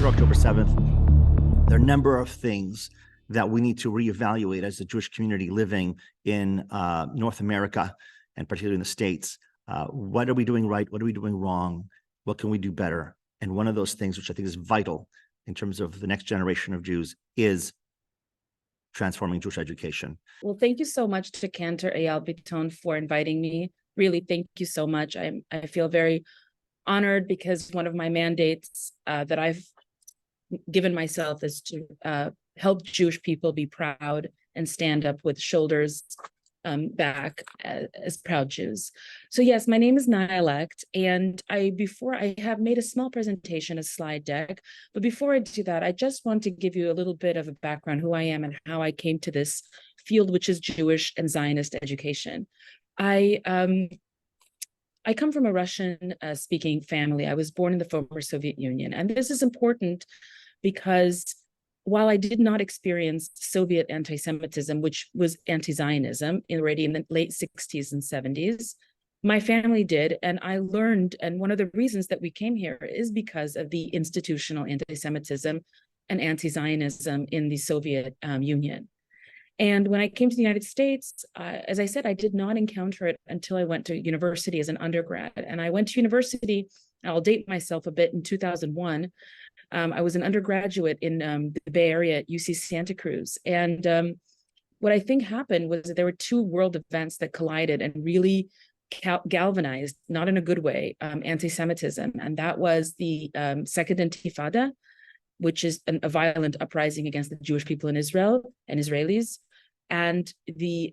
October 7th, there are a number of things that we need to reevaluate as a Jewish community living in North America, and particularly in the States. What are we doing right? What are we doing wrong? What can we do better? And one of those things, which I think is vital in terms of the next generation of Jews, is transforming Jewish education. Well, thank you so much to Cantor Eyal Bitton for inviting me. Really, thank you so much. I feel very honored because one of my mandates that I've given myself is to help Jewish people be proud and stand up with shoulders back as proud Jews. So yes, my name is Naya Lekht, and before I have made a small presentation, a slide deck, but before I do that, I just want to give you a little bit of a background, who I am and how I came to this field, which is Jewish and Zionist education. I come from a Russian speaking family. I was born in the former Soviet Union, and this is important because while I did not experience Soviet anti-Semitism, which was anti-Zionism already in the late 60s and 70s, my family did, and I learned, and one of the reasons that we came here is because of the institutional anti-Semitism and anti-Zionism in the Soviet Union. And when I came to the United States, as I said, I did not encounter it until I went to university as an undergrad. And I went to university, I'll date myself a bit, in 2001. I was an undergraduate in the Bay Area at UC Santa Cruz. And what I think happened was that there were two world events that collided and really galvanized, not in a good way, anti-Semitism. And that was the Second Intifada, which is a violent uprising against the Jewish people in Israel and Israelis, and the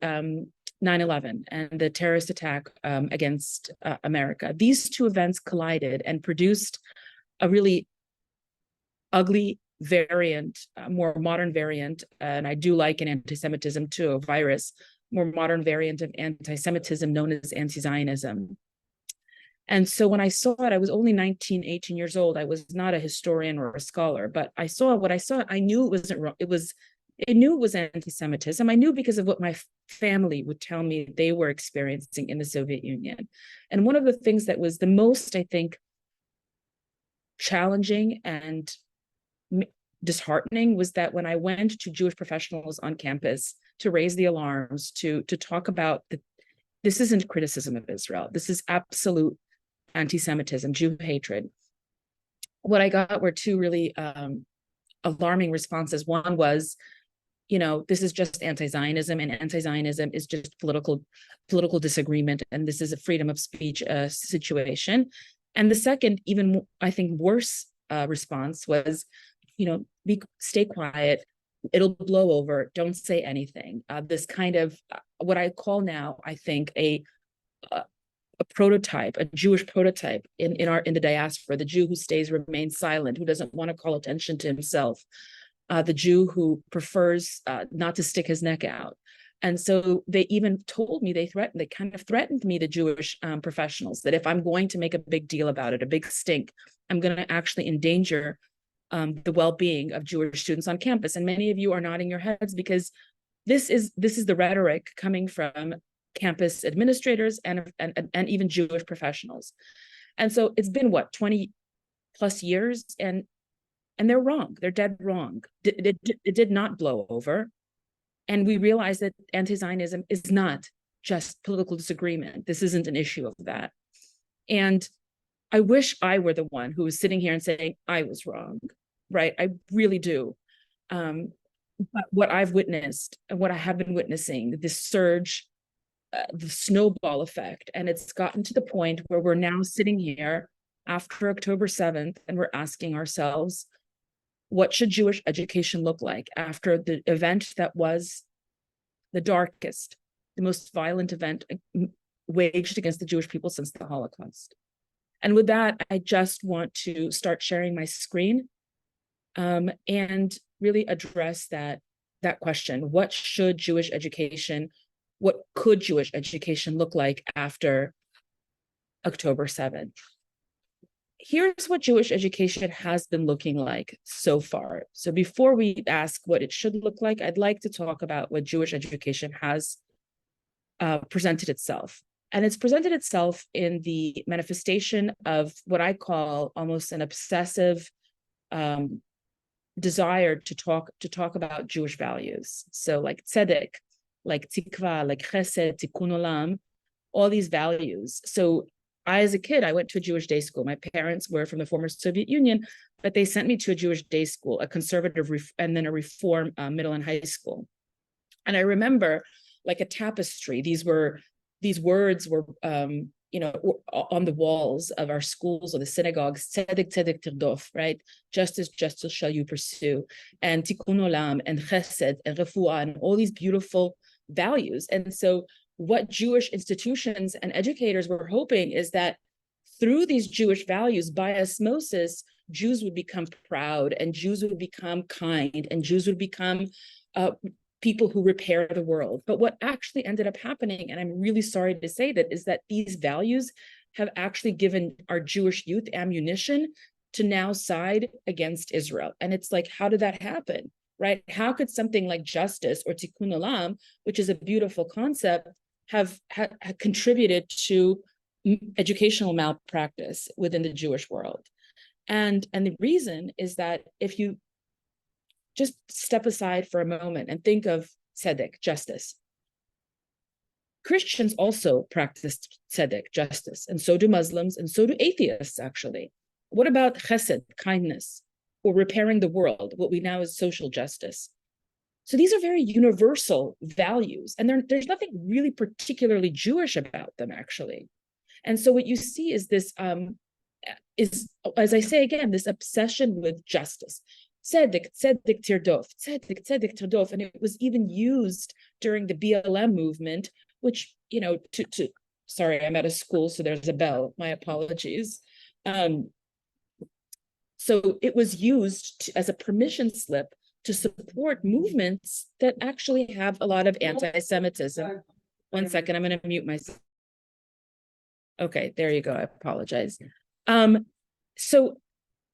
9/11 and the terrorist attack against America. These two events collided and produced a really ugly variant, more modern variant, and I do like an anti-Semitism too, a virus, more modern variant of anti-Semitism known as anti-Zionism. And so when I saw it, I was only 19, 18 years old. I was not a historian or a scholar, but I saw what I saw. I knew it wasn't wrong. I knew it was anti-Semitism. I knew because of what my family would tell me they were experiencing in the Soviet Union. And one of the things that was the most, I think, challenging and disheartening was that when I went to Jewish professionals on campus to raise the alarms, to talk about this isn't criticism of Israel. This is absolute anti-Semitism, Jew hatred. What I got were two really alarming responses. One was, this is just anti-Zionism, and anti-Zionism is just political disagreement, and this is a freedom of speech situation. And the second, even I think worse response was, stay quiet, it'll blow over, don't say anything. This kind of what I call now, I think, a prototype, a Jewish prototype in the diaspora, the Jew who remains silent, who doesn't want to call attention to himself, the Jew who prefers not to stick his neck out. And so they even told me, they kind of threatened me, the Jewish professionals, that if I'm going to make a big deal about it, a big stink, I'm going to actually endanger the well-being of Jewish students on campus. And many of you are nodding your heads because this is the rhetoric coming from campus administrators and even Jewish professionals. And so it's been 20 plus years, and they're wrong. They're dead wrong. It did not blow over. And we realize that anti-Zionism is not just political disagreement. This isn't an issue of that. And I wish I were the one who was sitting here and saying I was wrong, right? I really do. But what I've witnessed and what I have been witnessing, this surge, the snowball effect, and it's gotten to the point where we're now sitting here after October 7th, and we're asking ourselves, what should Jewish education look like after the event that was the darkest, the most violent event waged against the Jewish people since the Holocaust? And with that, I just want to start sharing my screen and really address that question. What could Jewish education look like after October 7th? Here's what Jewish education has been looking like so far. So before we ask what it should look like, I'd like to talk about what Jewish education has presented itself. And it's presented itself in the manifestation of what I call almost an obsessive desire to talk about Jewish values. So like tzedek, like tikva, like chesed, tikkun olam, all these values. So as a kid, I went to a Jewish day school. My parents were from the former Soviet Union, but they sent me to a Jewish day school, a conservative and then a reform middle and high school. And I remember like a tapestry. These words were on the walls of our schools or the synagogues. Tzedek, tzedek tirdof, right? Justice, justice shall you pursue, and tikkun olam, and chesed, and refuah, and all these beautiful values. And so what Jewish institutions and educators were hoping is that through these Jewish values, by osmosis, Jews would become proud, and Jews would become kind, and Jews would become people who repair the world. But what actually ended up happening, and I'm really sorry to say that, is that these values have actually given our Jewish youth ammunition to now side against Israel. And it's like, how did that happen, right? How could something like justice or tikkun olam, which is a beautiful concept, have contributed to educational malpractice within the Jewish world? And the reason is that if you just step aside for a moment and think of tzedek, justice. Christians also practice tzedek, justice, and so do Muslims, and so do atheists, actually. What about chesed, kindness, or repairing the world, what we now is social justice? So these are very universal values, and there's nothing really particularly Jewish about them, actually. And so what you see is this, as I say again, this obsession with justice. Tzedek, tzedek tirdof, tzedek, tzedek tirdof, and it was even used during the BLM movement, which, sorry, I'm at a school, so there's a bell, my apologies. So it was used as a permission slip to support movements that actually have a lot of anti-Semitism. One second, I'm going to mute myself. Okay, there you go. I apologize.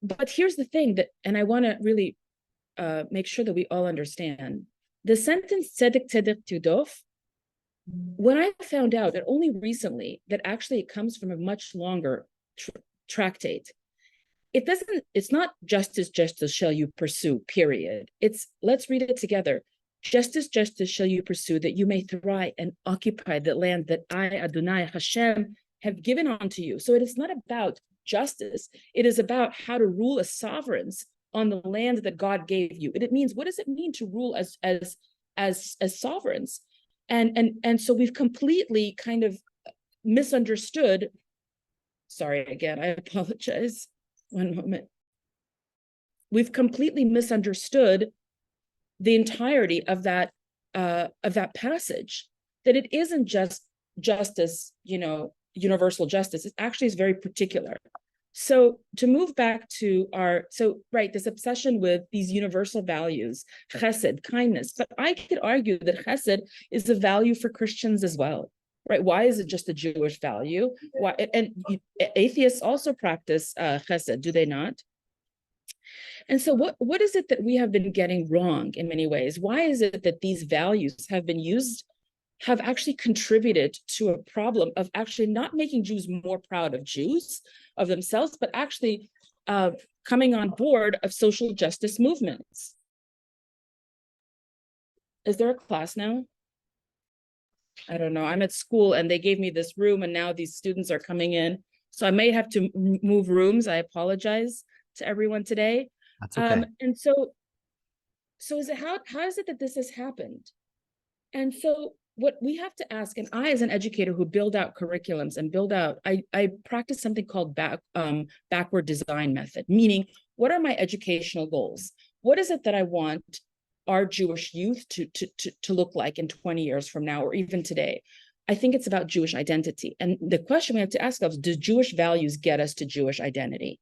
But here's the thing and I want to really make sure that we all understand. The sentence tzedek tzedek tirdof, when I found out that only recently that actually it comes from a much longer tractate. It's not justice, justice shall you pursue, period. It's, let's read it together. Justice, justice shall you pursue, that you may thrive and occupy the land that I, Adonai, Hashem, have given unto you. So it is not about justice. It is about how to rule as sovereigns on the land that God gave you. It means, what does it mean to rule as sovereigns? And so we've completely kind of misunderstood. Sorry, again, I apologize. One moment. We've completely misunderstood the entirety of that passage, that it isn't just justice, universal justice. It actually is very particular. So to move back to this obsession with these universal values, chesed, kindness, but I could argue that chesed is a value for Christians as well, right? Why is it just a Jewish value? Why? And atheists also practice chesed, do they not? And so what is it that we have been getting wrong in many ways? Why is it that these values have actually contributed to a problem of actually not making Jews more proud of Jews, of themselves, but actually coming on board of social justice movements? Is there a class now? I don't know. I'm at school and they gave me this room and now these students are coming in. So I may have to move rooms. I apologize to everyone today. That's okay. And so is it how is it that this has happened? And so what we have to ask, and I, as an educator who build out curriculums and I practice something called backward design method, meaning what are my educational goals? What is it that I want our Jewish youth to look like in 20 years from now, or even today? I think it's about Jewish identity. And the question we have to ask ourselves, do Jewish values get us to Jewish identity?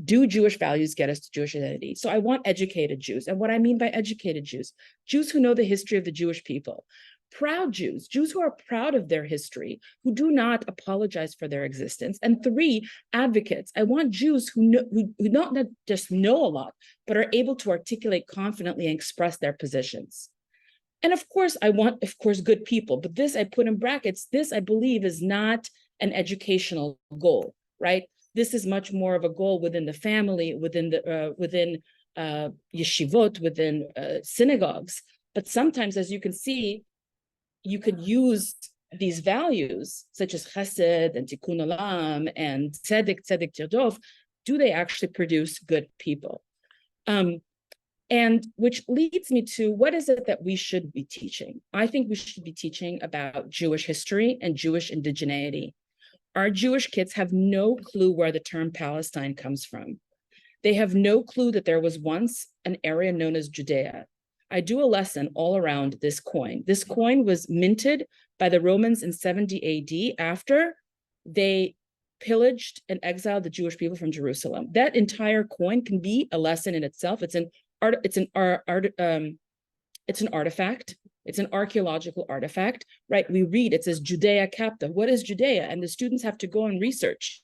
Do Jewish values get us to Jewish identity? So I want educated Jews. And what I mean by educated Jews, Jews who know the history of the Jewish people, proud Jews, Jews who are proud of their history, who do not apologize for their existence. And 3, advocates. I want Jews who not just know a lot, but are able to articulate confidently and express their positions. And of course, I want, good people, but this I put in brackets, this I believe is not an educational goal, right? This is much more of a goal within the family, within yeshivot, within synagogues. But sometimes, as you can see, you could use these values, such as chesed and tikkun olam and tzedek tirdof. Do they actually produce good people? And which leads me to, what is it that we should be teaching? I think we should be teaching about Jewish history and Jewish indigeneity. Our Jewish kids have no clue where the term Palestine comes from. They have no clue that there was once an area known as Judea. I do a lesson all around this coin. This coin was minted by the Romans in 70 AD after they pillaged and exiled the Jewish people from Jerusalem. That entire coin can be a lesson in itself. It's an artifact. It's an archaeological artifact, right? We read, it says Judea Capta. What is Judea? And the students have to go and research.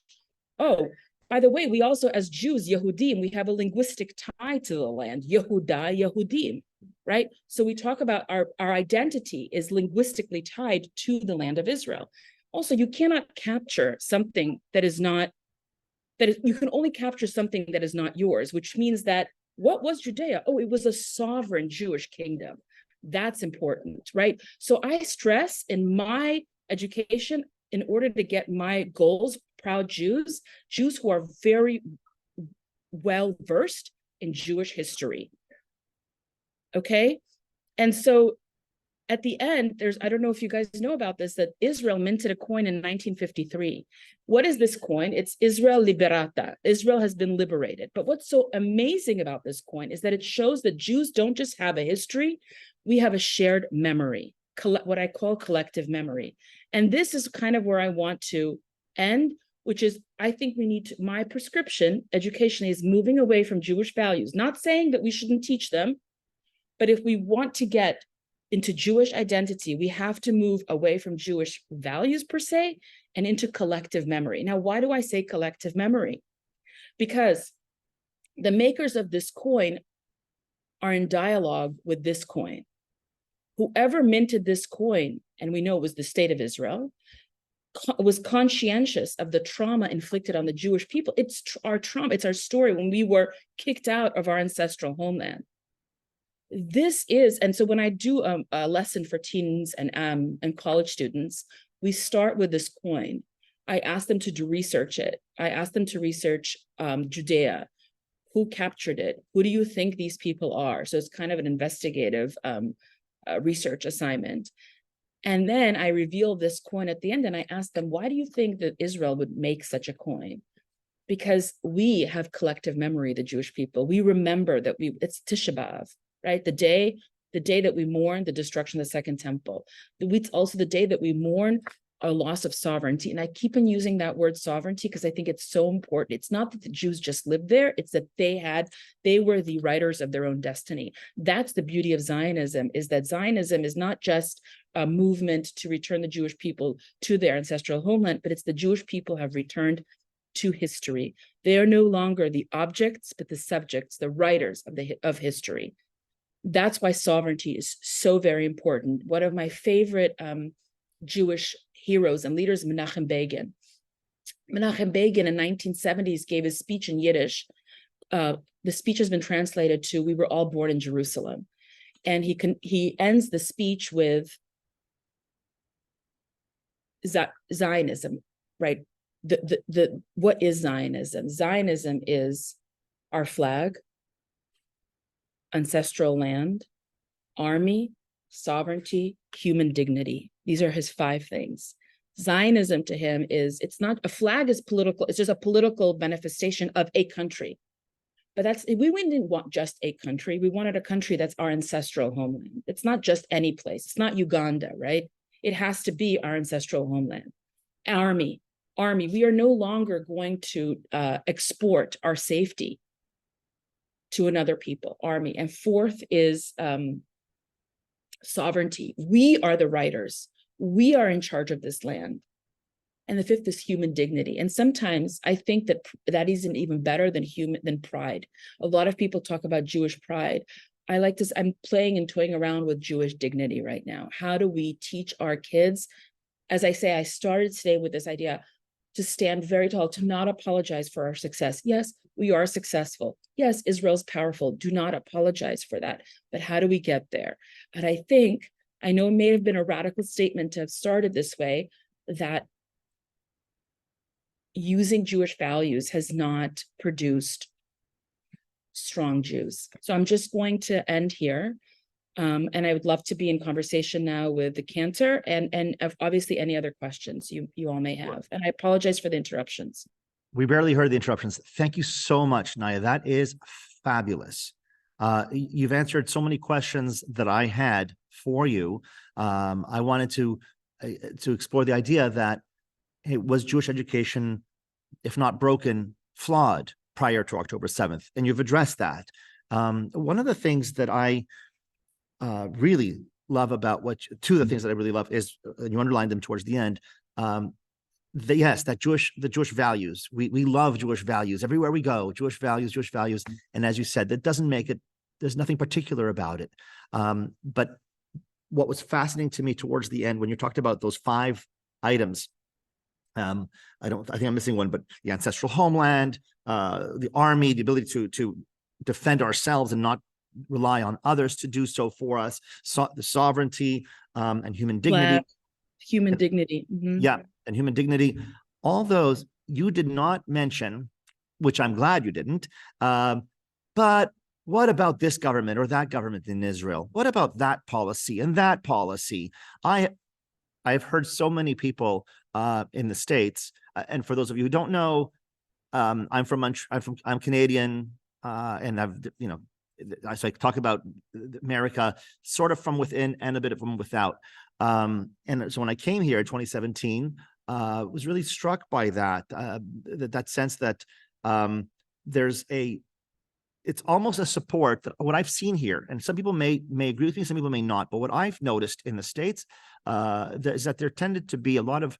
Oh, by the way, we also, as Jews, Yehudim, we have a linguistic tie to the land, Yehuda, Yehudim, right? So we talk about our identity is linguistically tied to the land of Israel. Also, you cannot capture something that is not, you can only capture something that is not yours, which means that what was Judea? Oh, it was a sovereign Jewish kingdom. That's important, right? So I stress in my education, in order to get my goals, proud Jews who are very well versed in Jewish history. Okay? And so at the end, I don't know if you guys know about this, that Israel minted a coin in 1953. What is this coin? It's Israel Liberata. Israel has been liberated. But what's so amazing about this coin is that it shows that Jews don't just have a history, we have a shared memory, what I call collective memory. And this is kind of where I want to end, which is, I think we need to, my prescription educationally is moving away from Jewish values, not saying that we shouldn't teach them, but if we want to get into Jewish identity, we have to move away from Jewish values per se and into collective memory. Now, why do I say collective memory? Because the makers of this coin are in dialogue with this coin. Whoever minted this coin, and we know it was the state of Israel, was conscientious of the trauma inflicted on the Jewish people. It's our trauma, it's our story when we were kicked out of our ancestral homeland. This is, and so when I do a lesson for teens and college students, we start with this coin. I ask them to do research it. I ask them to research Judea. Who captured it? Who do you think these people are? So it's kind of an investigative research assignment. And then I reveal this coin at the end and I ask them, why do you think that Israel would make such a coin? Because we have collective memory, the Jewish people. We remember that it's Tisha B'Av, right? The day that we mourn the destruction of the Second Temple. It's also the day that we mourn a loss of sovereignty. And I keep on using that word sovereignty because I think it's so important. It's not that the Jews just lived there, it's that they were the writers of their own destiny. That's the beauty of Zionism, is that Zionism is not just a movement to return the Jewish people to their ancestral homeland, but it's the Jewish people have returned to history. They are no longer the objects, but the subjects, the writers of history. That's why sovereignty is so very important. One of my favorite Jewish heroes and leaders, Menachem Begin. Menachem Begin in 1970s gave a speech in Yiddish. The speech has been translated to, "We were all born in Jerusalem." And he ends the speech with Zionism, right? What is Zionism? Zionism is our flag, ancestral land, army, sovereignty, human dignity. These are his 5 things. Zionism to him is, it's not, a flag is political, it's just a political manifestation of a country. But we didn't want just a country. We wanted a country that's our ancestral homeland. It's not just any place. It's not Uganda, right? It has to be our ancestral homeland. Army. We are no longer going to export our safety to another people. Army. And 4th is sovereignty. We are the writers. We are in charge of this land. And the 5th is human dignity. And sometimes I think that isn't even better than pride. A lot of people talk about Jewish pride. I'm playing and toying around with Jewish dignity right now. How do we teach our kids? As I say, I started today with this idea to stand very tall, to not apologize for our success. Yes, we are successful. Yes, Israel's powerful. Do not apologize for that. But how do we get there? And I know it may have been a radical statement to have started this way, that using Jewish values has not produced strong Jews. So I'm just going to end here. And I would love to be in conversation now with the Cantor and obviously any other questions you all may have. And I apologize for the interruptions. We barely heard the interruptions. Thank you so much, Naya. That is fabulous. You've answered so many questions that I had for you. I wanted to explore the idea that, hey, was Jewish education, if not broken, flawed prior to October 7th? And you've addressed that. One of the things that I really love about two of the things that I really love is, and you underlined them towards the end, the Jewish values. We love Jewish values everywhere we go. Jewish values. And as you said, that doesn't make it. There's nothing particular about it. But what was fascinating to me towards the end, when you talked about those 5 items, I think I'm missing one, but the ancestral homeland, the army, the ability to defend ourselves and not rely on others to do so for us, the sovereignty, and human dignity. Human dignity. Mm-hmm. Yeah, and human dignity. All those you did not mention, which I'm glad you didn't. But what about this government or that government in Israel? What about that policy and that policy? I've heard so many people in the States, and for those of you who don't know, I'm Canadian, and so I talk about America sort of from within and a bit from without. And so when I came here in 2017, was really struck by that sense that it's almost a support that what I've seen here, and some people may agree with me, some people may not, but what I've noticed in the States is that there tended to be a lot of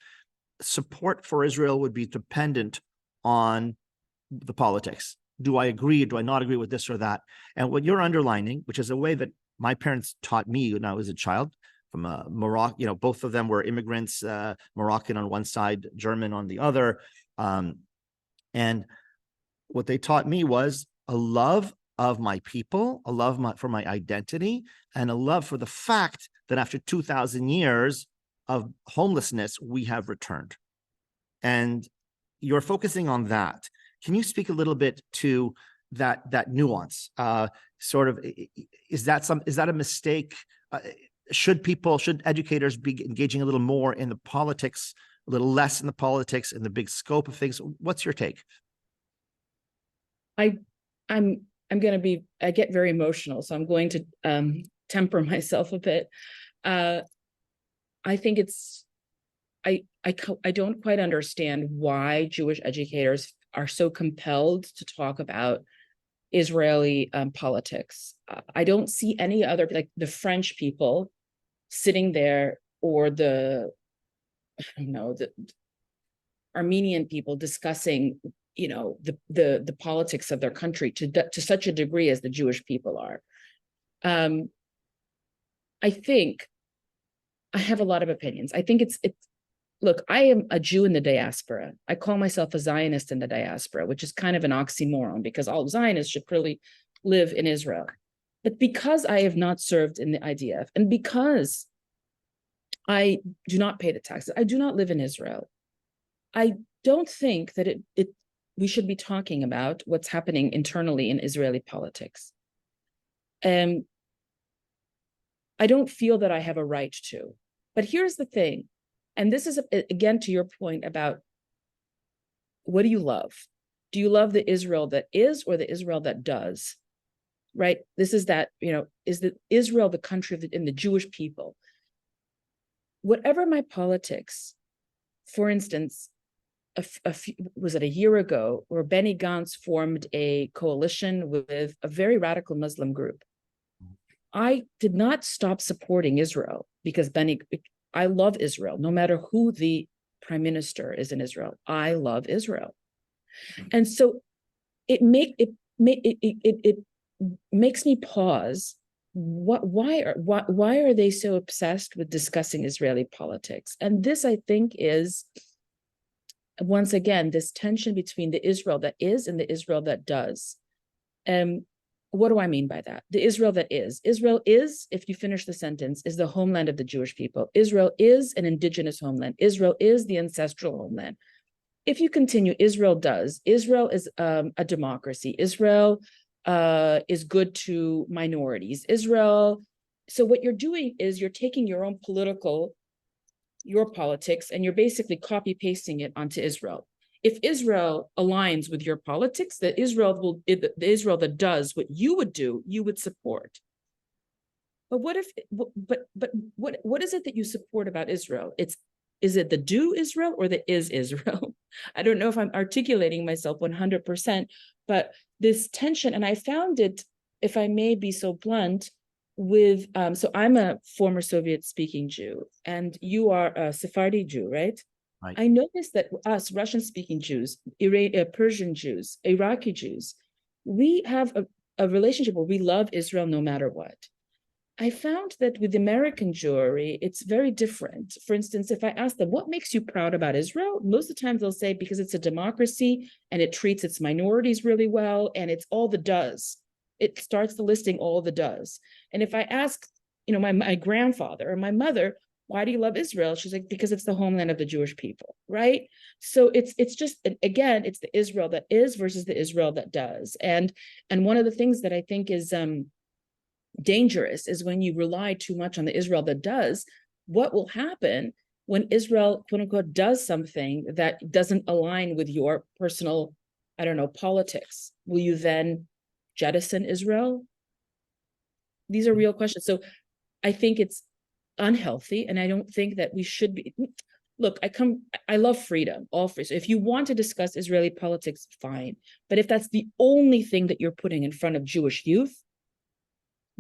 support for Israel would be dependent on the politics. Do I agree? Do I not agree with this or that? And what you're underlining, which is a way that my parents taught me when I was a child, from Morocco, both of them were immigrants, Moroccan on one side, German on the other. And what they taught me was a love of my people, a love for my identity, and a love for the fact that after 2,000 years of homelessness, we have returned. And you're focusing on that. Can you speak a little bit to that nuance? Is that a mistake? Should educators be engaging a little more in the politics, a little less in the politics, in the big scope of things? What's your take? I get very emotional, so I'm going to temper myself a bit. I think I don't quite understand why Jewish educators are so compelled to talk about Israeli politics. I don't see any other, like the French people sitting there, or the Armenian people discussing, the politics of their country to such a degree as the Jewish people are. I think I have a lot of opinions. I think look, I am a Jew in the diaspora. I call myself a Zionist in the diaspora, which is kind of an oxymoron because all Zionists should really live in Israel. But because I have not served in the IDF, and because I do not pay the taxes, I do not live in Israel, I don't think that we should be talking about what's happening internally in Israeli politics. I don't feel that I have a right to. But here's the thing, and this is, again, to your point about what do you love? Do you love the Israel that is or the Israel that does? Right? This is that, is the Israel the country in the Jewish people? Whatever my politics, for instance, was it a year ago, where Benny Gantz formed a coalition with a very radical Muslim group. I did not stop supporting Israel because I love Israel, no matter who the prime minister is in Israel. I love Israel. And so it makes me pause. Why are they so obsessed with discussing Israeli politics? And this, I think, is once again, this tension between the Israel that is and the Israel that does. What do I mean by that? The Israel that is. Israel is, if you finish the sentence, is the homeland of the Jewish people. Israel is an indigenous homeland. Israel is the ancestral homeland. If you continue, Israel does. Israel is a democracy. Israel is good to minorities. Israel. So what you're doing is you're taking your own your politics, and you're basically copy pasting it onto Israel. If Israel aligns with your politics, the Israel that does what you would do, you would support. But what if? But what is it that you support about Israel? Is it the do Israel or the is Israel? I don't know if I'm articulating myself 100%, but this tension, and I found it, if I may be so blunt, with so I'm a former Soviet-speaking Jew, and you are a Sephardi Jew, right? Right. I noticed that us Russian-speaking Jews, Persian Jews, Iraqi Jews, we have a relationship where we love Israel no matter what. I found that with American Jewry, it's very different. For instance, if I ask them, what makes you proud about Israel? Most of the times they'll say, because it's a democracy and it treats its minorities really well, and it's all the does. It starts the listing all the does. And if I ask, my grandfather or my mother, why do you love Israel? She's like, because it's the homeland of the Jewish people, right? So it's just, again, it's the Israel that is versus the Israel that does. And one of the things that I think is dangerous is when you rely too much on the Israel that does. What will happen when Israel, quote unquote, does something that doesn't align with your personal, politics? Will you then jettison Israel? These are real questions. So I think it's unhealthy, and I don't think that we should be. Look, I love freedom, all free. So if you want to discuss Israeli politics, fine. But if that's the only thing that you're putting in front of Jewish youth,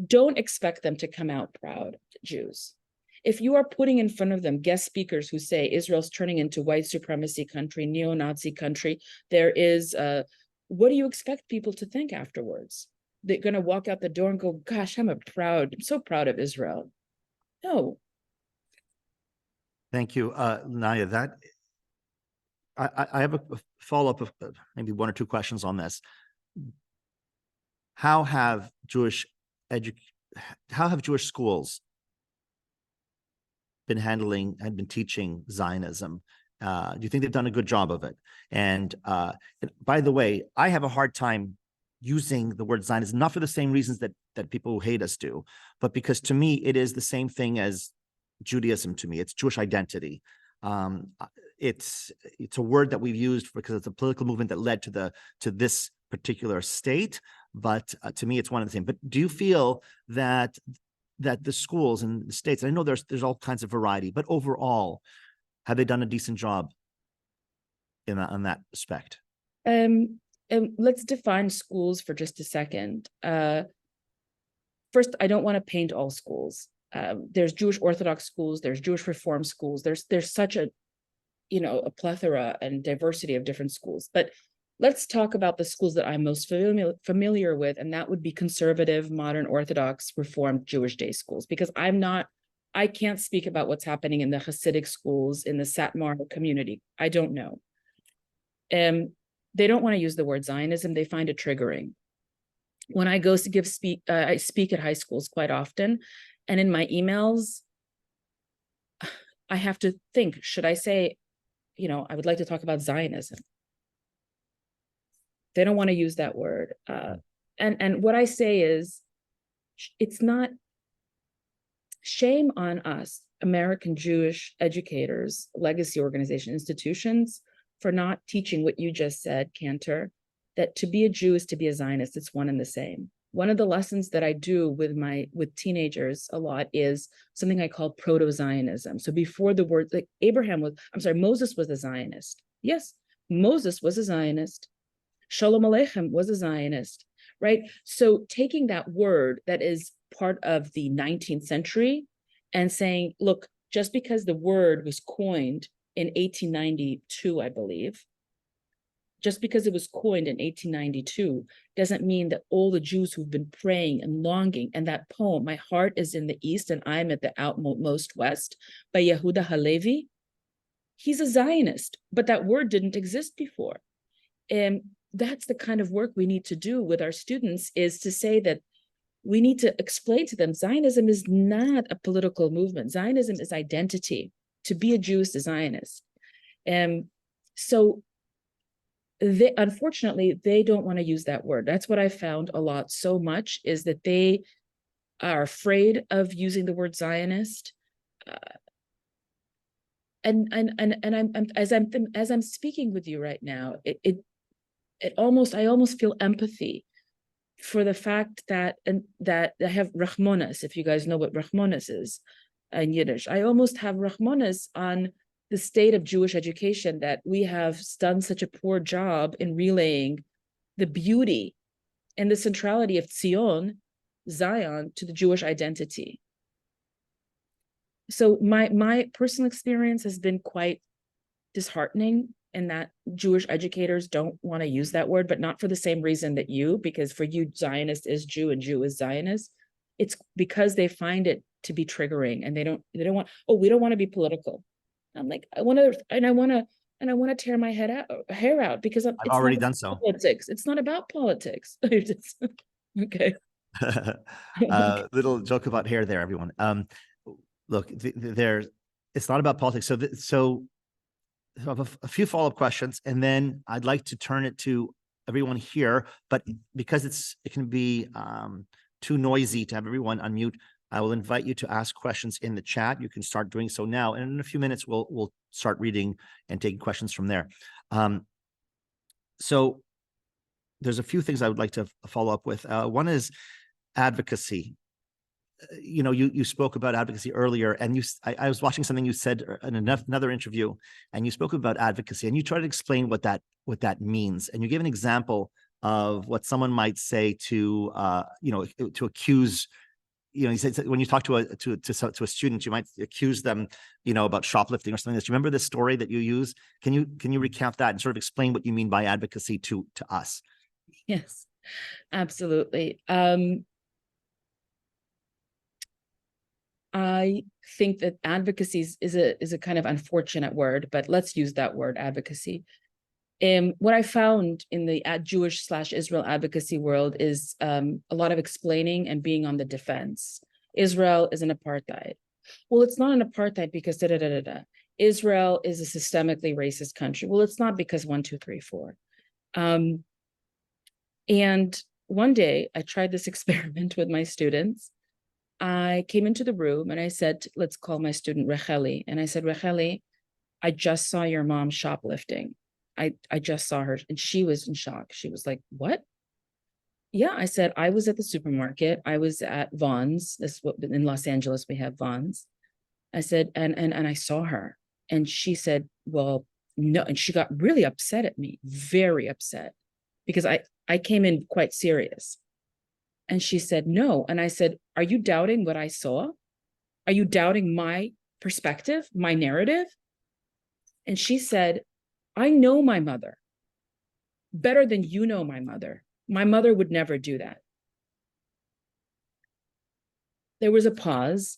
don't expect them to come out proud Jews. If you are putting in front of them guest speakers who say Israel's turning into white supremacy country, neo-Nazi country, what do you expect people to think afterwards? They're going to walk out the door and go, gosh, I'm so proud of Israel. No. Thank you, Naya. I have a follow-up of maybe one or two questions on this. How have Jewish schools been teaching Zionism? Do you think they've done a good job of it? And by the way, I have a hard time using the word Zionism, not for the same reasons that people who hate us do, but because to me, it is the same thing as Judaism to me. It's Jewish identity. It's a word that we've used because it's a political movement that led to this particular state. But to me, it's one and the same. But do you feel that the schools in the states, I know there's all kinds of variety, but overall, have they done a decent job on that aspect? Let's define schools for just a second. First, I don't want to paint all schools. There's Jewish Orthodox schools, there's Jewish Reform schools. There's such a plethora and diversity of different schools. But let's talk about the schools that I'm most familiar with, and that would be conservative, modern Orthodox, Reformed Jewish day schools, because I can't speak about what's happening in the Hasidic schools, in the Satmar community. I don't know. They don't want to use the word Zionism. They find it triggering. When I go to I speak at high schools quite often, and in my emails, I have to think, should I say, I would like to talk about Zionism? They don't want to use that word. And what I say is, it's not shame on us, American Jewish educators, legacy organization, institutions, for not teaching what you just said, Cantor, that to be a Jew is to be a Zionist. It's one and the same. One of the lessons that I do with teenagers a lot is something I call proto-Zionism. So before the word, like Moses was a Zionist. Yes, Moses was a Zionist. Shalom Aleichem was a Zionist, right? So taking that word that is part of the 19th century and saying, look, just because the word was coined in 1892, I believe, just because it was coined in 1892 doesn't mean that all the Jews who've been praying and longing, and that poem, My Heart is in the East and I'm at the Outmost West, by Yehuda Halevi, he's a Zionist, but that word didn't exist before. And that's the kind of work we need to do with our students, is to say that we need to explain to them Zionism is not a political movement. Zionism is identity. To be a Jew is a Zionist. And so unfortunately, they don't want to use that word. That's what I found a lot so much, is that they are afraid of using the word Zionist. And I'm as I'm speaking with you right now, I almost feel empathy for the fact that I have Rahmanas, if you guys know what Rahmanas is in Yiddish. I almost have Rahmanas on the state of Jewish education, that we have done such a poor job in relaying the beauty and the centrality of Zion, to the Jewish identity. So my personal experience has been quite disheartening, in that Jewish educators don't want to use that word, but not for the same reason that you, because for you, Zionist is Jew and Jew is Zionist. It's because they find it to be triggering, and they don't want, oh, we don't want to be political. I'm like, I want to tear my hair out, because I've it's already not done so. politics. It's not about politics. Okay. Little joke about hair there, everyone. Look, it's not about politics. So I have a few follow-up questions, and then I'd like to turn it to everyone here. But because it can be too noisy to have everyone unmute, I will invite you to ask questions in the chat. You can start doing so now, and in a few minutes we'll start reading and taking questions from there. So there's a few things I would like to follow up with. One is advocacy. You spoke about advocacy earlier, and I was watching something you said in another interview, and you spoke about advocacy, and you tried to explain what that means, and you gave an example of what someone might say to accuse. You said when you talk to a student, you might accuse them, about shoplifting or something. Do you remember this story that you use? Can you recount that and sort of explain what you mean by advocacy to us? Yes, absolutely. I think that advocacy is a kind of unfortunate word, but let's use that word, advocacy. What I found in the Jewish/Israel advocacy world is a lot of explaining and being on the defense. Israel is an apartheid. Well, it's not an apartheid because da-da-da-da-da. Israel is a systemically racist country. Well, it's not because 1, 2, 3, 4. And one day I tried this experiment with my students. I came into the room and I said, let's call my student Racheli. And I said, Racheli, I just saw your mom shoplifting. I just saw her, and she was in shock. She was like, what? Yeah, I said, I was at the supermarket. I was at Vons. This is what in Los Angeles we have Vons. I said, and I saw her. And she said, well, no. And she got really upset at me, very upset, because I came in quite serious. And she said, no. And I said, are you doubting what I saw? Are you doubting my perspective, my narrative? And she said, I know my mother better than you know my mother. My mother would never do that. There was a pause.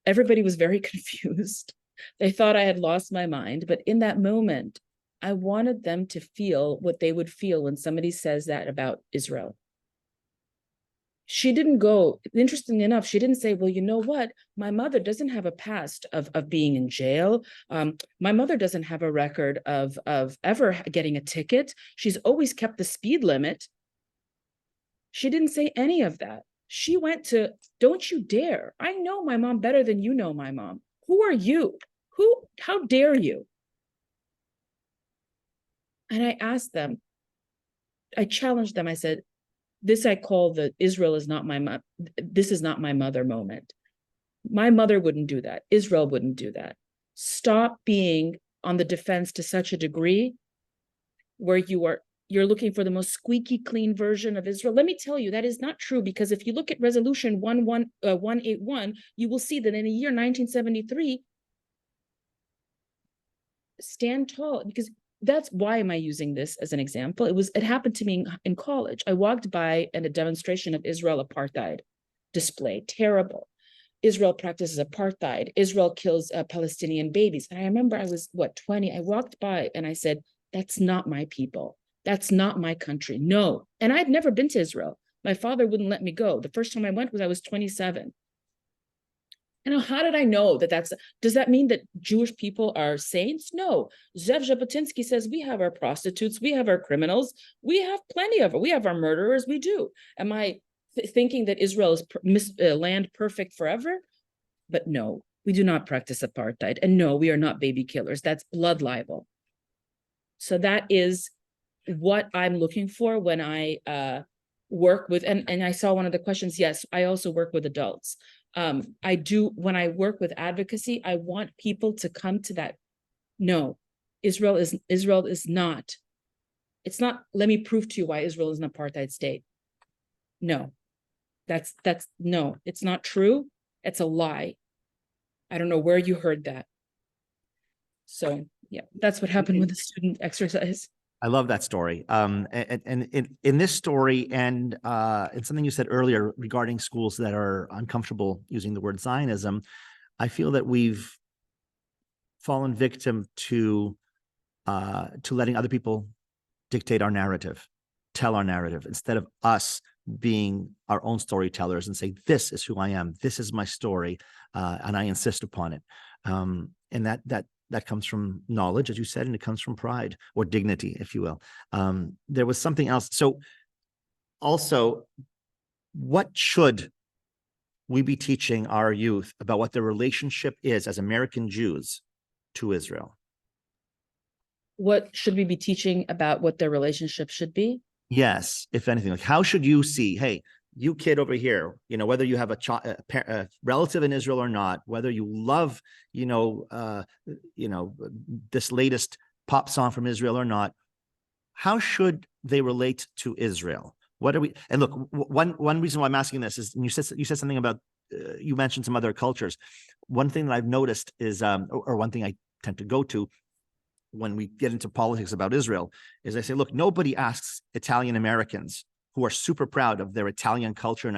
Everybody was very confused. They thought I had lost my mind. But in that moment, I wanted them to feel what they would feel when somebody says that about Israel. She didn't go, interestingly enough, she didn't say, well, you know what? My mother doesn't have a past of being in jail. My mother doesn't have a record of ever getting a ticket. She's always kept the speed limit. She didn't say any of that. She went to, don't you dare. I know my mom better than you know my mom. Who are you? How dare you? And I asked them, I challenged them. I said, this I call the Israel is not my this is not my mother moment. My mother wouldn't do that. Israel wouldn't do that. Stop being on the defense to such a degree where you're looking for the most squeaky clean version of Israel. Let me tell you, that is not true, because if you look at resolution 181, you will see that in the year 1973, stand tall, because that's why am I using this as an example? It happened to me in college. I walked by at a demonstration of Israel apartheid display, terrible. Israel practices apartheid. Israel kills Palestinian babies. And I remember I was, 20? I walked by and I said, that's not my people. That's not my country. No. And I'd never been to Israel. My father wouldn't let me go. The first time I went was I was 27. And how did I know that does that mean that Jewish people are saints? No. Zev Jabotinsky says we have our prostitutes, we have our criminals, we have plenty of it. We have our murderers, we do. Am I thinking that Israel is land perfect forever? But no, we do not practice apartheid. And no, we are not baby killers. That's blood libel. So that is what I'm looking for when I work with, and I saw one of the questions, yes, I also work with adults. I do, when I work with advocacy, I want people to come to that. No, Israel is not. It's not, let me prove to you why Israel is an apartheid state. No, that's no, it's not true. It's a lie. I don't know where you heard that. So yeah, that's what happened with the student exercise. I love that story. And in this story, and in something you said earlier regarding schools that are uncomfortable using the word Zionism, I feel that we've fallen victim to letting other people dictate our narrative, tell our narrative, instead of us being our own storytellers and say, this is who I am, this is my story, and I insist upon it. And that comes from knowledge, as you said, and it comes from pride or dignity, if you will. There was something else. So also, what should we be teaching our youth about what their relationship is as American Jews to Israel? What should we be teaching about what their relationship should be? Yes, if anything, like how should you see, hey, you kid over here, whether you have a relative in Israel or not, whether you love, this latest pop song from Israel or not, how should they relate to Israel? What are we? And look, one reason why I'm asking this is you said something about you mentioned some other cultures. One thing that I've noticed is, or one thing I tend to go to when we get into politics about Israel is I say, look, nobody asks Italian Americans who are super proud of their Italian culture and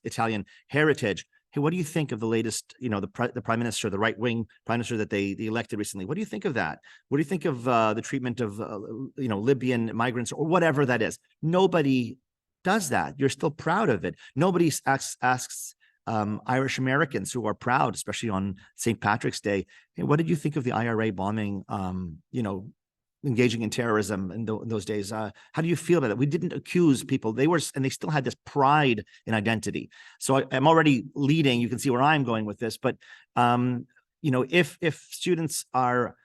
Italian heritage, hey, what do you think of the latest, the prime minister, the right-wing prime minister that they elected recently? What do you think of that? What do you think of the treatment of, Libyan migrants or whatever that is? Nobody does that. You're still proud of it. Nobody asks Irish Americans who are proud, especially on St. Patrick's Day, hey, what did you think of the IRA bombing, engaging in terrorism in those days? How do you feel about it? We didn't accuse people. And they still had this pride in identity. So I'm already leading. You can see where I'm going with this. But, if students are,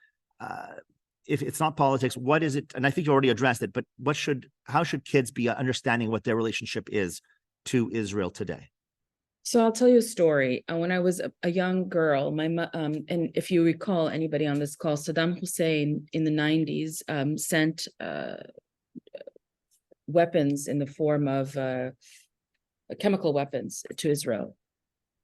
if it's not politics, what is it? And I think you already addressed it, but how should kids be understanding what their relationship is to Israel today? So I'll tell you a story. When I was a young girl, and if you recall, anybody on this call, Saddam Hussein in the 90s sent weapons in the form of chemical weapons to Israel.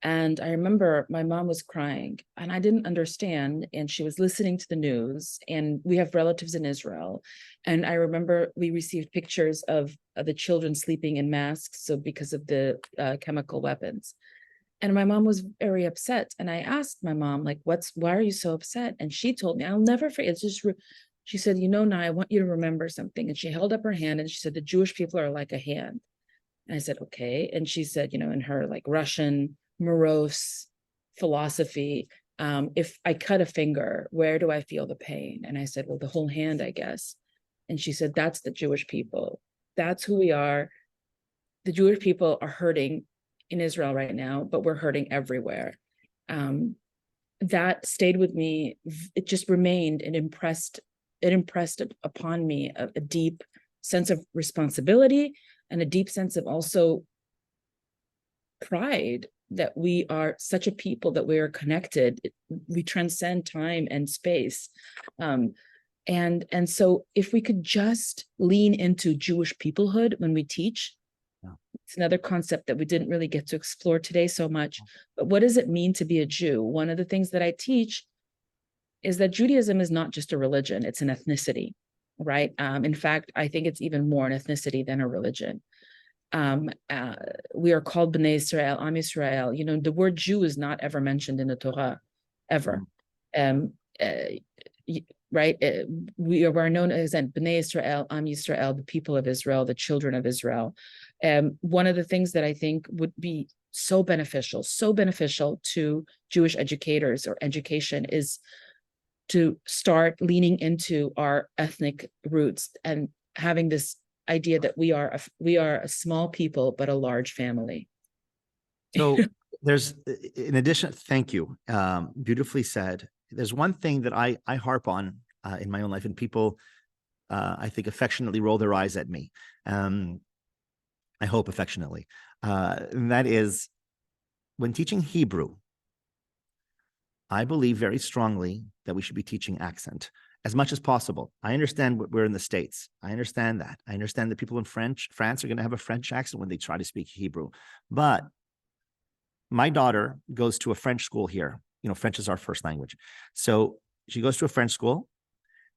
And I remember my mom was crying and I didn't understand. And she was listening to the news, and we have relatives in Israel. And I remember we received pictures of the children sleeping in masks. So because of the chemical weapons. And my mom was very upset. And I asked my mom, like, why are you so upset? And she told me, I'll never forget. She said, Naya, I want you to remember something. And she held up her hand and she said, the Jewish people are like a hand. And I said, okay. And she said, in her like Russian, morose philosophy, if I cut a finger, where do I feel the pain? And I said, well, the whole hand, I guess. And she said, that's the Jewish people. That's who we are. The Jewish people are hurting in Israel right now, but we're hurting everywhere. That stayed with me. It just remained and impressed upon me a deep sense of responsibility and a deep sense of also pride that we are such a people, that we are connected. We transcend time and space. And so if we could just lean into Jewish peoplehood when we teach, it's another concept that we didn't really get to explore today so much. But what does it mean to be a Jew? One of the things that I teach is that Judaism is not just a religion, it's an ethnicity, right? In fact, I think it's even more an ethnicity than a religion. We are called Bnei Israel, Am Israel. You know, the word Jew is not ever mentioned in the Torah, ever. Right? We are known as Bnei Israel, Am Yisrael, the people of Israel, the children of Israel. One of the things that I think would be so beneficial to Jewish educators or education is to start leaning into our ethnic roots and having this idea that we are a small people but a large family. So there's, in addition, thank you, beautifully said. There's one thing that I harp on in my own life, and people, I think, affectionately roll their eyes at me. I hope affectionately. And that is, when teaching Hebrew, I believe very strongly that we should be teaching accent as much as possible. I understand we're in the States. I understand that. I understand that people in France are going to have a French accent when they try to speak Hebrew. But my daughter goes to a French school here. You know, French is our first language. So she goes to a French school,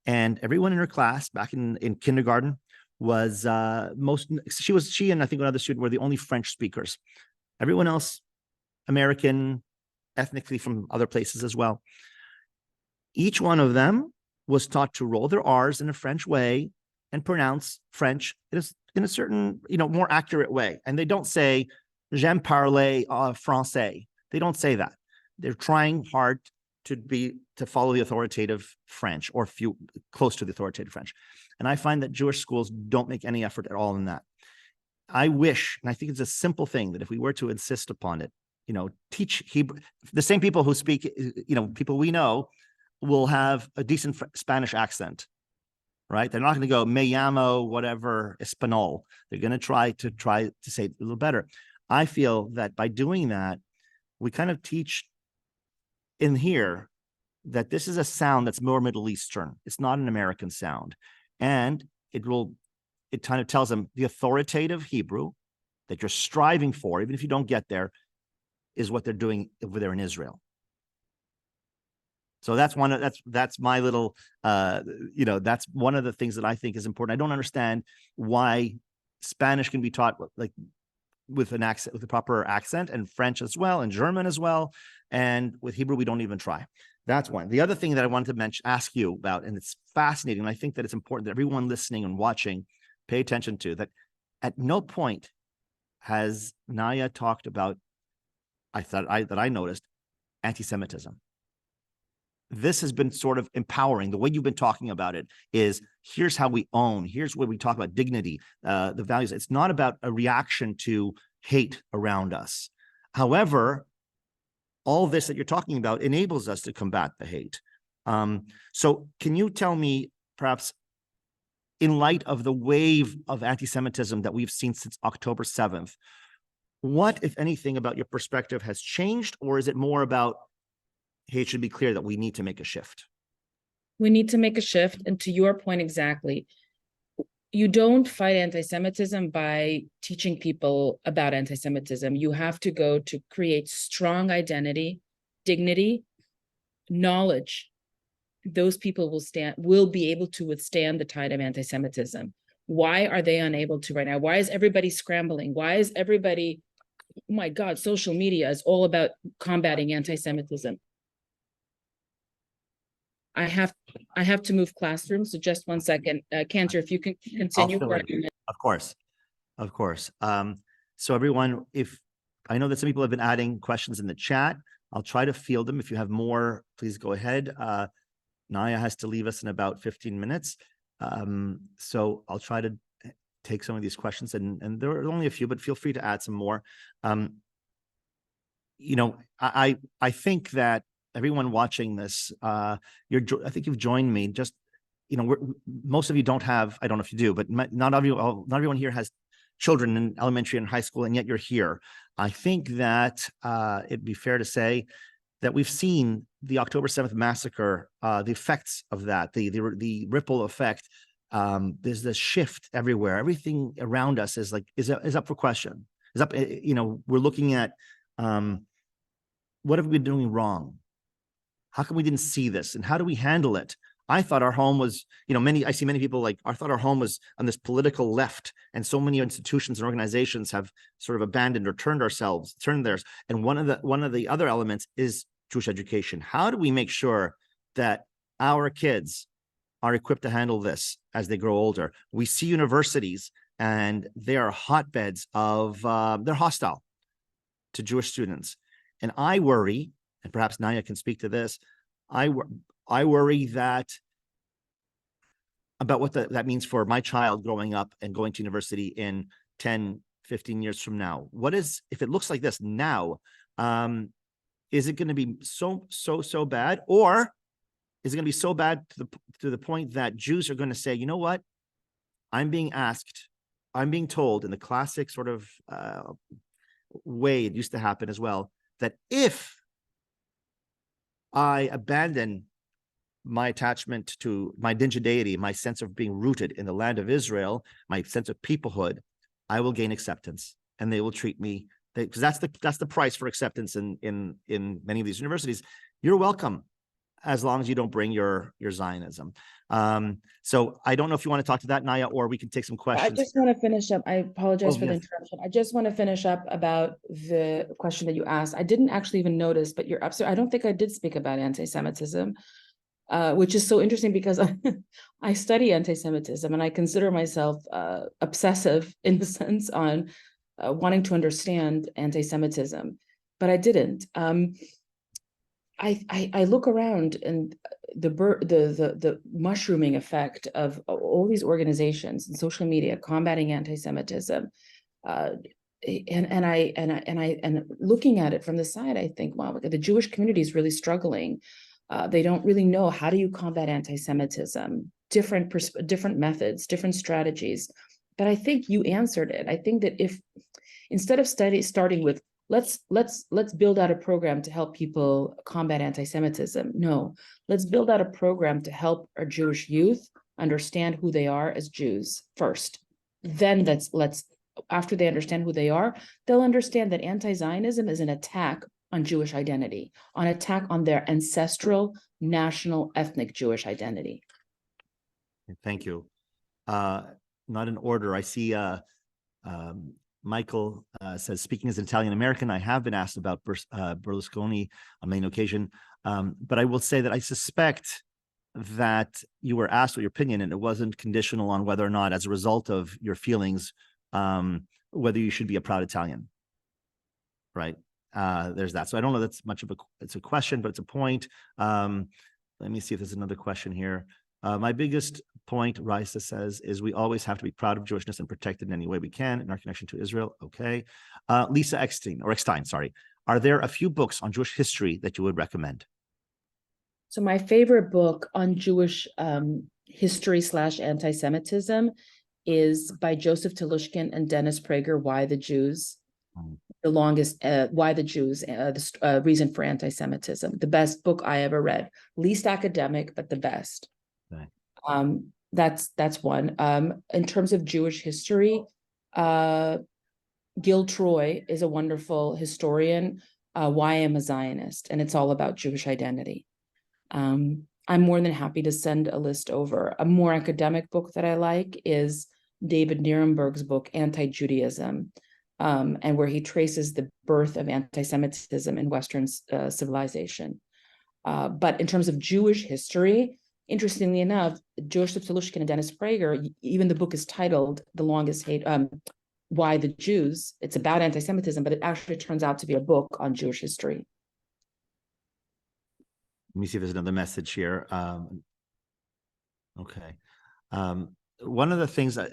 and everyone in her class back in kindergarten was she and I think another student were the only French speakers. Everyone else, American, ethnically from other places as well. Each one of them was taught to roll their R's in a French way and pronounce French in a certain, more accurate way. And they don't say, j'aime parler français. They don't say that. They're trying hard to follow the authoritative French, or close to the authoritative French. And I find that Jewish schools don't make any effort at all in that. I wish, and I think it's a simple thing, that if we were to insist upon it, teach Hebrew, the same people who speak, people we know will have a decent Spanish accent, right? They're not going to go me llamo whatever Espanol. They're going to try to say it a little better. I feel that by doing that, we kind of teach in here that this is a sound that's more Middle Eastern. It's not an American sound. And it kind of tells them the authoritative Hebrew that you're striving for, even if you don't get there, is what they're doing over there in Israel. So that's my little, that's one of the things that I think is important. I don't understand why Spanish can be taught with an accent, with a proper accent, and French as well, and German as well. And with Hebrew, we don't even try. That's one. The other thing that I wanted to ask you about, and it's fascinating, and I think that it's important that everyone listening and watching pay attention to, that at no point has Naya talked about, I noticed, anti-Semitism. This has been sort of empowering. The way you've been talking about it is, here's how we own, here's where we talk about dignity, the values. It's not about a reaction to hate around us. However, all this that you're talking about enables us to combat the hate. So can you tell me, perhaps, in light of the wave of anti-Semitism that we've seen since October 7th, what, if anything, about your perspective has changed? Or is it more about, hey, it should be clear that we need to make a shift? We need to make a shift. And to your point exactly, you don't fight anti-Semitism by teaching people about anti-Semitism. You have to go to create strong dignity, knowledge. Those people will be able to withstand the tide of anti-Semitism. Why are they unable to right now? Why is everybody scrambling? Why is everybody, oh my God, social media is all about combating anti-Semitism. I have to move classrooms, so just 1 second. Cantor, if you can continue. Of course. So everyone, if I know that some people have been adding questions in the chat, I'll try to field them. If you have more, please go ahead. Naya has to leave us in about 15 minutes. So I'll try to take some of these questions, and there are only a few, but feel free to add some more. I think that everyone watching this, I think you've joined me. Just, most of you don't have, I don't know if you do, but not everyone here has children in elementary and high school, and yet you're here. I think that it'd be fair to say that we've seen the October 7th massacre, the effects of that, the ripple effect. There's this shift everywhere. Everything around us is up for question. We're looking at what have we been doing wrong? How come we didn't see this? And how do we handle it? I thought our home was, I see many people like, I thought our home was on this political left, and so many institutions and organizations have sort of abandoned or turned theirs. And one of the other elements is Jewish education. How do we make sure that our kids are equipped to handle this as they grow older? We see universities, and they are hotbeds of, they're hostile to Jewish students. And I worry, and perhaps Naya can speak to this, I worry that about what that means for my child growing up and going to university in 10, 15 years from now. If it looks like this now, is it going to be so bad? Or is it going to be so bad to the point that Jews are going to say, you know what? I'm being told in the classic sort of way it used to happen as well, that if I abandon my attachment to my Dinja deity, my sense of being rooted in the land of Israel, my sense of peoplehood, I will gain acceptance, and they will treat me, because that's the price for acceptance in many of these universities. You're welcome, as long as you don't bring your Zionism. So I don't know if you want to talk to that, Naya, or we can take some questions. I just want to finish up. I apologize for the interruption. I just want to finish up about the question that you asked. I didn't actually even notice, but you're absolutely, I don't think I did speak about anti-Semitism, which is so interesting because I study anti-Semitism, and I consider myself obsessive in the sense on wanting to understand anti-Semitism, but I didn't. I look around, and the mushrooming effect of all these organizations and social media combating anti-Semitism, and looking at it from the side, I think, wow, the Jewish community is really struggling. They don't really know, how do you combat anti-Semitism? Different methods, different strategies. But I think you answered it. I think that if instead of starting with let's build out a program to help people combat anti-Semitism, no, let's build out a program to help our Jewish youth understand who they are as Jews first. Then let's after they understand who they are, they'll understand that anti-Zionism is an attack on Jewish identity, an attack on their ancestral, national, ethnic Jewish identity. Thank you. Not in order. I see Michael says, speaking as an Italian American, I have been asked about Berlusconi on many occasions, but I will say that I suspect that you were asked what your opinion, and it wasn't conditional on whether or not, as a result of your feelings, whether you should be a proud Italian, right? There's that. So I don't know that's much of it's a question, but it's a point. Let me see if there's another question here. My biggest point, Raisa says, is we always have to be proud of Jewishness and protect it in any way we can in our connection to Israel. Okay. Lisa Eckstein, sorry. Are there a few books on Jewish history that you would recommend? So my favorite book on Jewish history / anti-Semitism is by Joseph Telushkin and Dennis Prager, Why the Jews? The longest, Why the Jews? The Reason for Anti-Semitism. The best book I ever read. Least academic, but the best. Okay. That's one. In terms of Jewish history, Gil Troy is a wonderful historian. Why I'm a Zionist, and it's all about Jewish identity. I'm more than happy to send a list over. A more academic book that I like is David Nirenberg's book, Anti-Judaism, and where he traces the birth of anti-Semitism in Western civilization. But in terms of Jewish history, interestingly enough, Joseph Telushkin and Dennis Prager, even the book is titled The Longest Hate, Why the Jews? It's about anti-Semitism, but it actually turns out to be a book on Jewish history. Let me see if there's another message here. Okay. One of the things that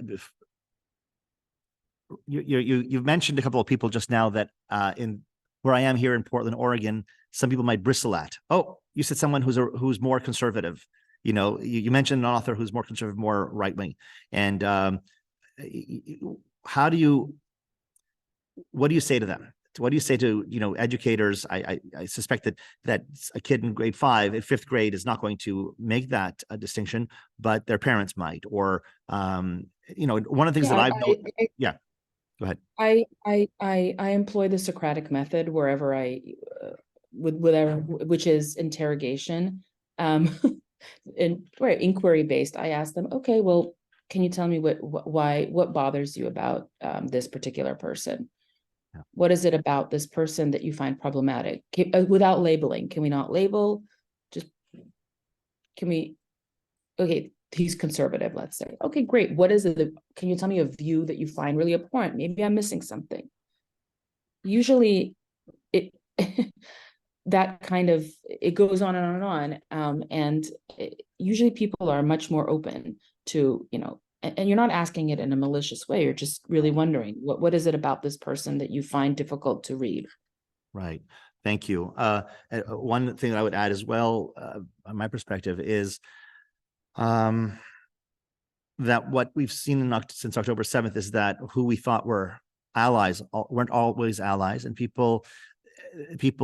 you've mentioned a couple of people just now that in where I am here in Portland, Oregon, some people might bristle at. Oh, you said someone who's more conservative. You know, you mentioned an author who's more conservative, more right wing. And what do you say to them? What do you say to educators? I suspect that a kid in grade 5 in 5th grade is not going to make that distinction, but their parents might. Or one of the things that I've known. Yeah, go ahead. I employ the Socratic method wherever which is interrogation. inquiry based. I asked them, okay, well, can you tell me what bothers you about this particular person? Yeah. What is it about this person that you find problematic? Without labeling, can we not label? Just can we? Okay, he's conservative, let's say. Okay, great. What is it? Can you tell me a view that you find really abhorrent? Maybe I'm missing something. Usually, it that kind of it goes on and on and on, and usually people are much more open to and you're not asking it in a malicious way. You're just really wondering what is it about this person that you find difficult to read. Right. Thank you. One thing that I would add as well, on my perspective, is that what we've seen since October 7th is that who we thought were allies weren't always allies, and people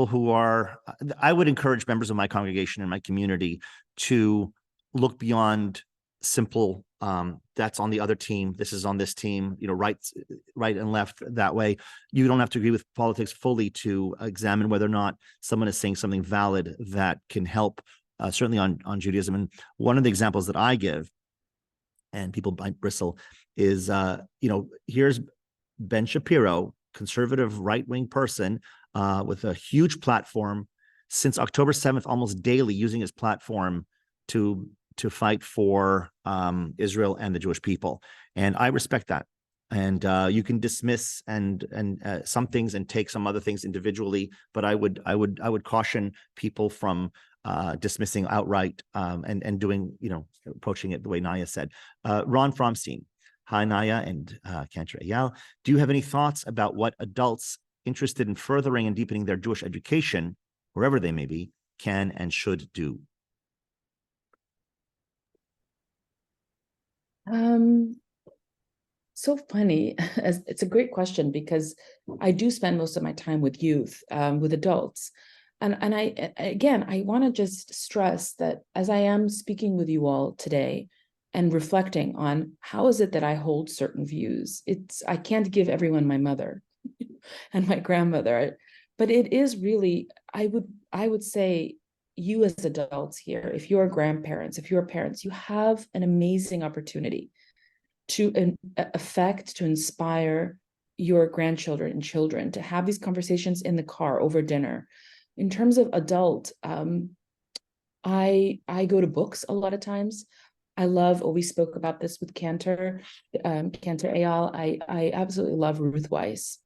who are, I would encourage members of my congregation and my community to look beyond simple, that's on the other team, this is on this team, right and left that way. You don't have to agree with politics fully to examine whether or not someone is saying something valid that can help, certainly on Judaism. And one of the examples that I give, and people might bristle, is, here's Ben Shapiro, conservative right-wing person, with a huge platform, since October 7th, almost daily using his platform to fight for Israel and the Jewish people. And I respect that. And you can dismiss and some things and take some other things individually, but I would caution people from dismissing outright, and doing, approaching it the way Naya said. Ron Fromstein. Hi, Naya and Cantor Eyal. Do you have any thoughts about what adults interested in furthering and deepening their Jewish education, wherever they may be, can and should do? So funny. It's a great question, because I do spend most of my time with youth, with adults. And I want to just stress that as I am speaking with you all today and reflecting on how is it that I hold certain views, I can't give everyone my mother and my grandmother, but it is really, I would say, you as adults here, if you're grandparents, if you're parents, you have an amazing opportunity to affect, to inspire your grandchildren and children to have these conversations in the car over dinner. In terms of adult, I go to books a lot of times. I love, we spoke about this with Cantor Eyal. I absolutely love Ruth Weiss.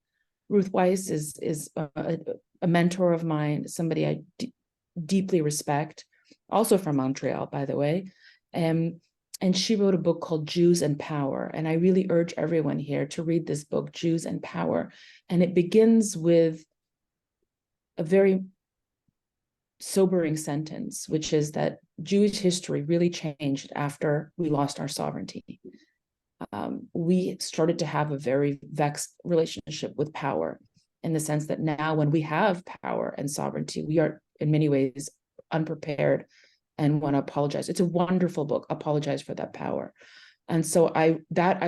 Ruth Weiss is a mentor of mine, somebody I deeply respect, also from Montreal, by the way. And she wrote a book called Jews and Power. And I really urge everyone here to read this book, Jews and Power. And it begins with a very sobering sentence, which is that Jewish history really changed after we lost our sovereignty. We started to have a very vexed relationship with power, in the sense that now when we have power and sovereignty, we are in many ways unprepared and want to apologize. It's a wonderful book, Apologize for That Power. And so I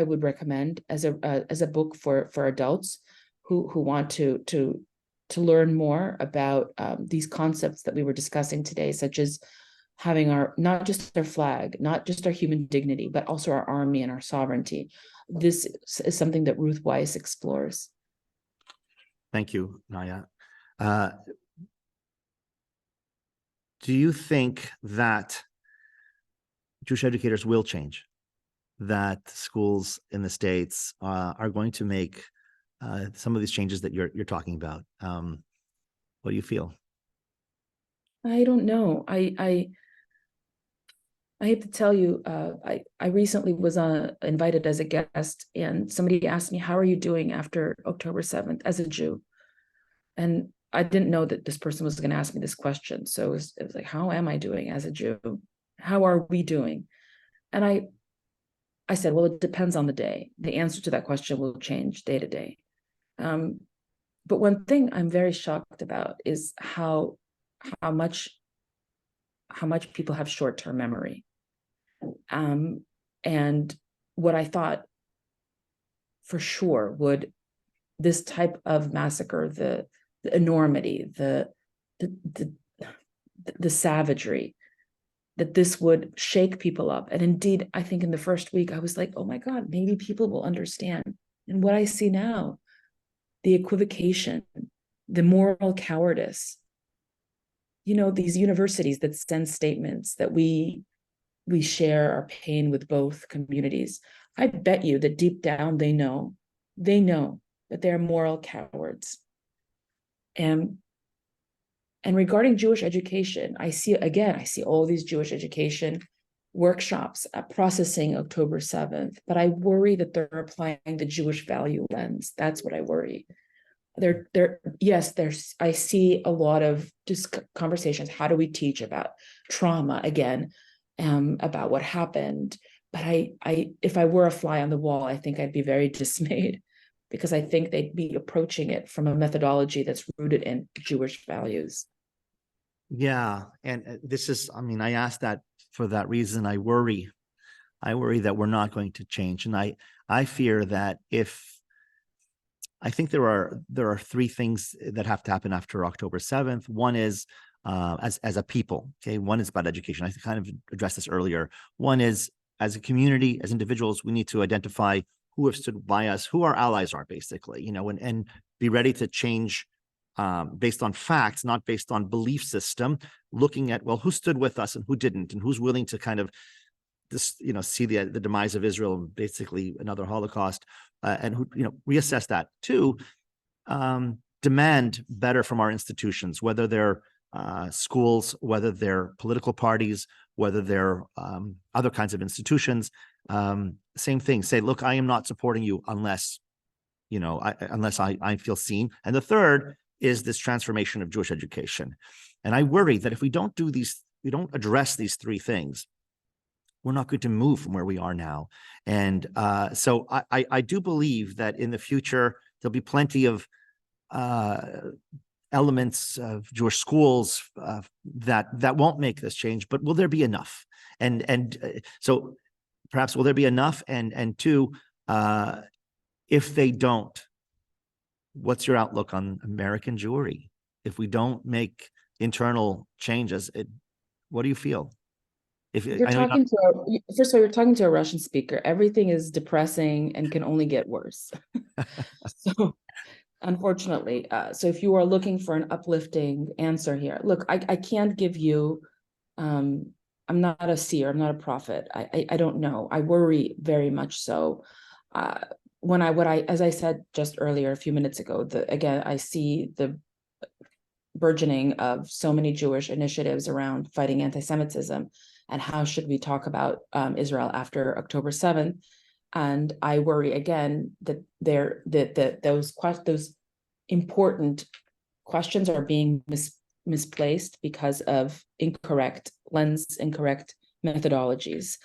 would recommend as a book for adults who want to learn more about these concepts that we were discussing today, such as having not just our flag, not just our human dignity, but also our army and our sovereignty. This is something that Ruth Weiss explores. Thank you, Naya. Do you think that Jewish educators will change? That schools in the States are going to make some of these changes that you're talking about? What do you feel? I don't know. I hate to tell you, I recently was invited as a guest, and somebody asked me, how are you doing after October 7th as a Jew? And I didn't know that this person was going to ask me this question. So it was like, how am I doing as a Jew? How are we doing? And I said, well, it depends on the day. The answer to that question will change day to day. But one thing I'm very shocked about is how much people have short-term memory. And what I thought for sure would this type of massacre, the enormity, the savagery, that this would shake people up. And indeed, I think in the first week, I was like, oh my God, maybe people will understand. And what I see now, the equivocation, the moral cowardice, these universities that send statements that we share our pain with both communities. I bet you that deep down they know that they're moral cowards. And regarding Jewish education, I see all these Jewish education workshops processing October 7th, but I worry that they're applying the Jewish value lens. That's what I worry. I see a lot of just conversations. How do we teach about trauma again, about what happened? But if I were a fly on the wall, I think I'd be very dismayed, because I think they'd be approaching it from a methodology that's rooted in Jewish values. Yeah. And I asked that for that reason. I worry that we're not going to change. And I fear that I think there are three things that have to happen after October 7th. One is as a people. Okay. One is about education. I kind of addressed this earlier. One is, as a community, as individuals, we need to identify who have stood by us, who our allies are, basically, and be ready to change based on facts, not based on belief system, looking at, well, who stood with us and who didn't, and who's willing to kind of see the demise of Israel and basically another Holocaust, and who, reassess that. Two, demand better from our institutions, whether they're schools, whether they're political parties, whether they're other kinds of institutions. Same thing. Say, look, I am not supporting you unless I feel seen. And the third is this transformation of Jewish education. And I worry that if we don't address these three things, we're not going to move from where we are now. And so I do believe that in the future, there'll be plenty of elements of Jewish schools that won't make this change, but will there be enough? So perhaps will there be enough? And two, if they don't, what's your outlook on American Jewry? If we don't make internal changes, what do you feel? First of all, you're talking to a Russian speaker. Everything is depressing and can only get worse. So, unfortunately, so if you are looking for an uplifting answer here, look, I can't give you. I'm not a seer. I'm not a prophet. I don't know. I worry very much so. As I said just earlier, a few minutes ago, I see the burgeoning of so many Jewish initiatives around fighting anti-Semitism, and how should we talk about Israel after October 7th. And I worry again that those important questions are being misplaced because of incorrect methodologies.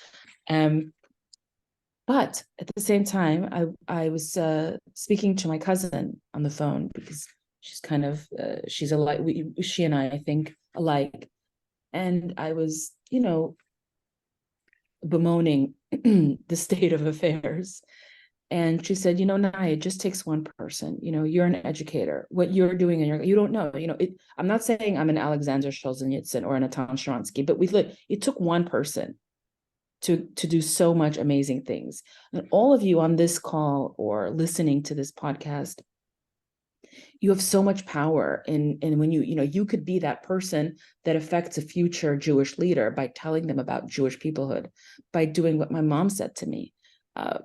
But at the same time, I was speaking to my cousin on the phone, because she's kind of she's alike. She and I think alike, and I was bemoaning the state of affairs. And she said, Naya, it just takes one person. You're an educator. What you're doing, and you don't know. I'm not saying I'm an Alexander Solzhenitsyn or an Natan Sharansky, but it took one person to do so much amazing things. And all of you on this call or listening to this podcast, you have so much power in when you could be that person that affects a future Jewish leader by telling them about Jewish peoplehood, by doing what my mom said to me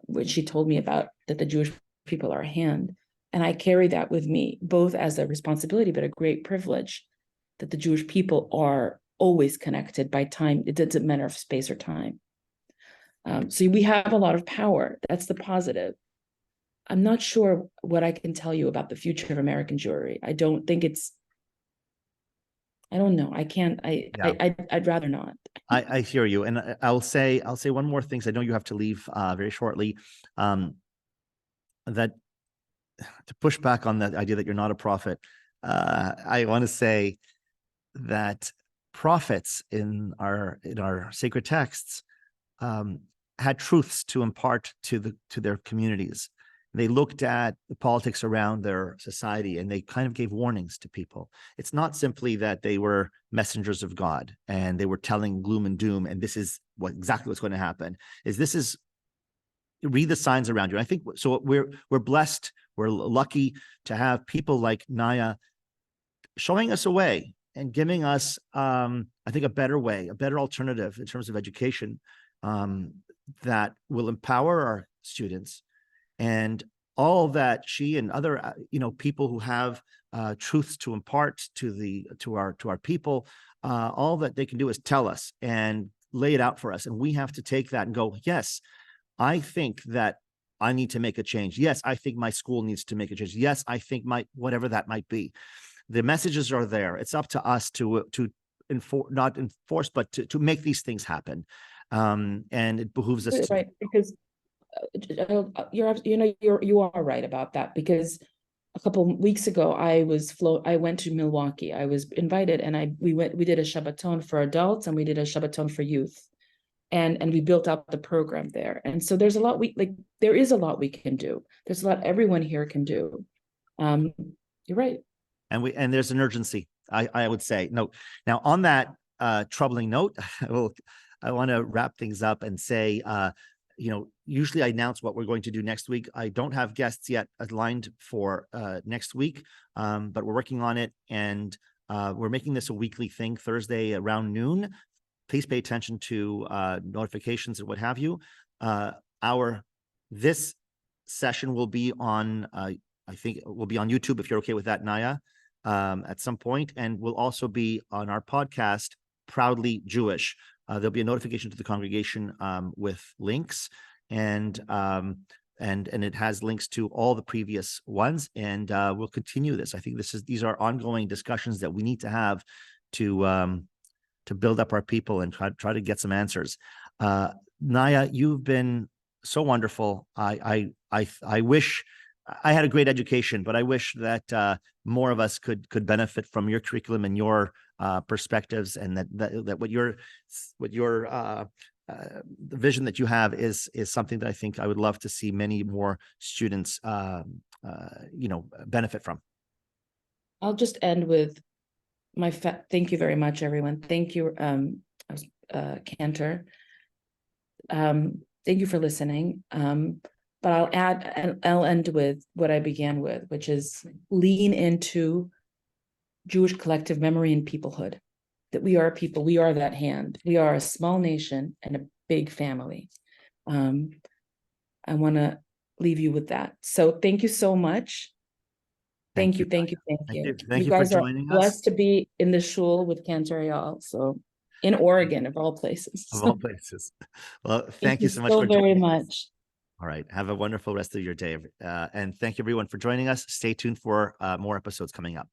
when she told me about that the Jewish people are a hand. And I carry that with me, both as a responsibility, but a great privilege, that the Jewish people are always connected by time. It doesn't matter of space or time. So we have a lot of power. That's the positive. I'm not sure what I can tell you about the future of American Jewry. I don't know. I can't. I'd rather not. I hear you, and I'll say one more thing. I know you have to leave very shortly. That to push back on that idea that you're not a prophet, I want to say that prophets in our sacred texts had truths to impart to their communities, They looked at the politics around their society, and they kind of gave warnings to people. It's not simply that they were messengers of God and they were telling gloom and doom, and this is exactly what's going to happen. This is read the signs around you. I think so. We're blessed. We're lucky to have people like Naya showing us a way and giving us, I think, a better way, a better alternative in terms of education, that will empower our students. And all that she and other people who have truths to impart to our people, all that they can do is tell us and lay it out for us, and we have to take that and go, yes, I think that I need to make a change. Yes, I think my school needs to make a change. Yes, I think whatever that might be. The messages are there. It's up to us to not enforce, but to make these things happen. And it behooves us to. Right, because you are right about that, because a couple weeks ago I went to Milwaukee. I was invited, and we did a Shabbaton for adults and we did a Shabbaton for youth, and we built out the program there. And so there's a lot there is a lot we can do. There's a lot everyone here can do. You're right. And there's an urgency, I would say. No, now on that troubling note, I want to wrap things up and say, usually I announce what we're going to do next week. I don't have guests yet aligned for next week, but we're working on it, and we're making this a weekly thing, Thursday around noon. Please pay attention to notifications and what have you. This session will be on, I think it will be on YouTube, if you're okay with that, Naya, at some point, and will also be on our podcast, Proudly Jewish. There'll be a notification to the congregation with links, and it has links to all the previous ones, and we'll continue this. I think these are ongoing discussions that we need to have to build up our people and try to get some answers. Naya, you've been so wonderful. I wish I had a great education, but I wish that more of us could benefit from your curriculum and your perspectives, and that what your the vision that you have is something that I think I would love to see many more students benefit from. I'll just end with thank you very much, everyone. Thank you, Cantor. Thank you for listening. But I'll end with what I began with, which is lean into Jewish collective memory and peoplehood. That we are people, we are that hand. We are a small nation and a big family. I want to leave you with that. So thank you so much. Thank you. Thank you You guys are blessed to be in the shul with Cantor Eyal. So in Oregon, of all places. Of all places. Well, thank you so much for very much. All right. Have a wonderful rest of your day. And thank you, everyone, for joining us. Stay tuned for more episodes coming up.